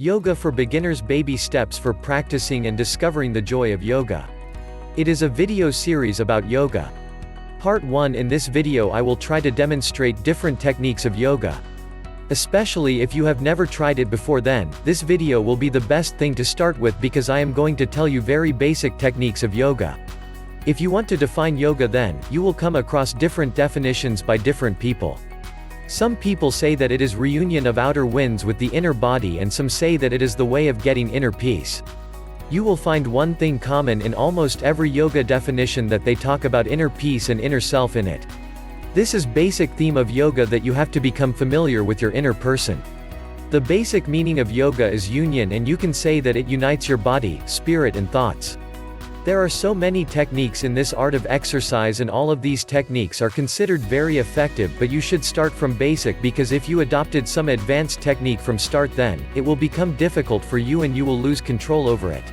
Yoga for Beginners: Baby Steps for Practicing and Discovering the Joy of Yoga. It is a video series about yoga. Part 1. In this video I will try to demonstrate different techniques of yoga. Especially if you have never tried it before, then this video will be the best thing to start with, because I am going to tell you very basic techniques of yoga. If you want to define yoga, then you will come across different definitions by different people. Some people say that it is reunion of outer winds with the inner body, and some say that it is the way of getting inner peace. You will find one thing common in almost every yoga definition, that they talk about inner peace and inner self in it. This is basic theme of yoga, that you have to become familiar with your inner person. The basic meaning of yoga is union, and you can say that it unites your body, spirit and thoughts. There are so many techniques in this art of exercise, and all of these techniques are considered very effective, but you should start from basic, because if you adopted some advanced technique from start, then it will become difficult for you and you will lose control over it.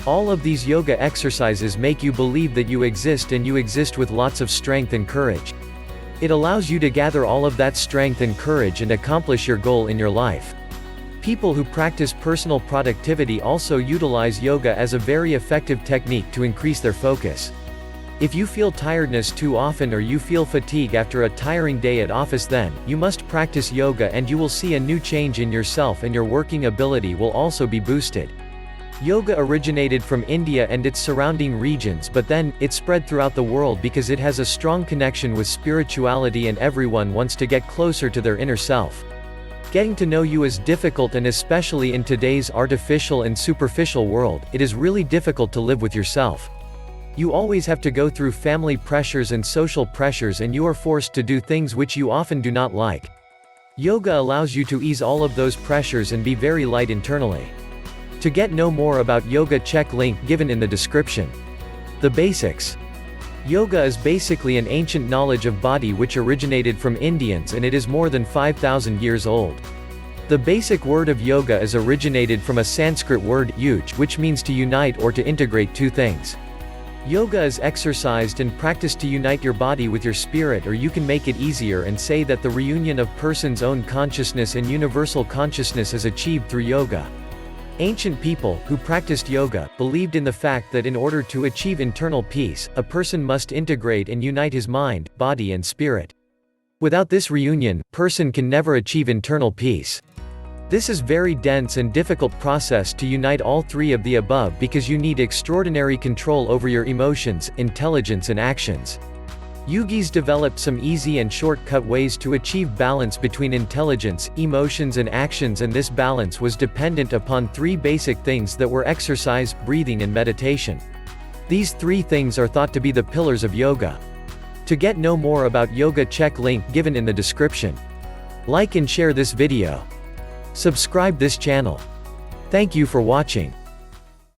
All of these yoga exercises make you believe that you exist, and you exist with lots of strength and courage. It allows you to gather all of that strength and courage and accomplish your goal in your life. People who practice personal productivity also utilize yoga as a very effective technique to increase their focus. If you feel tiredness too often, or you feel fatigue after a tiring day at office, then you must practice yoga and you will see a new change in yourself, and your working ability will also be boosted. Yoga originated from India and its surrounding regions, but then it spread throughout the world because it has a strong connection with spirituality, and everyone wants to get closer to their inner self. Getting to know you is difficult, and especially in today's artificial and superficial world, it is really difficult to live with yourself. You always have to go through family pressures and social pressures, and you are forced to do things which you often do not like. Yoga allows you to ease all of those pressures and be very light internally. To get know more about yoga, check link given in the description. The basics. Yoga is basically an ancient knowledge of body which originated from Indians, and it is more than 5,000 years old. The basic word of yoga is originated from a Sanskrit word, yuj, which means to unite or to integrate two things. Yoga is exercised and practiced to unite your body with your spirit, or you can make it easier and say that the reunion of person's own consciousness and universal consciousness is achieved through yoga. Ancient people, who practiced yoga, believed in the fact that in order to achieve internal peace, a person must integrate and unite his mind, body and spirit. Without this reunion, person can never achieve internal peace. This is very dense and difficult process to unite all three of the above, because you need extraordinary control over your emotions, intelligence and actions. Yogis developed some easy and shortcut ways to achieve balance between intelligence, emotions and actions, and this balance was dependent upon three basic things that were exercise, breathing and meditation. These three things are thought to be the pillars of yoga. To get know more about yoga, check link given in the description. Like and share this video. Subscribe this channel. Thank you for watching.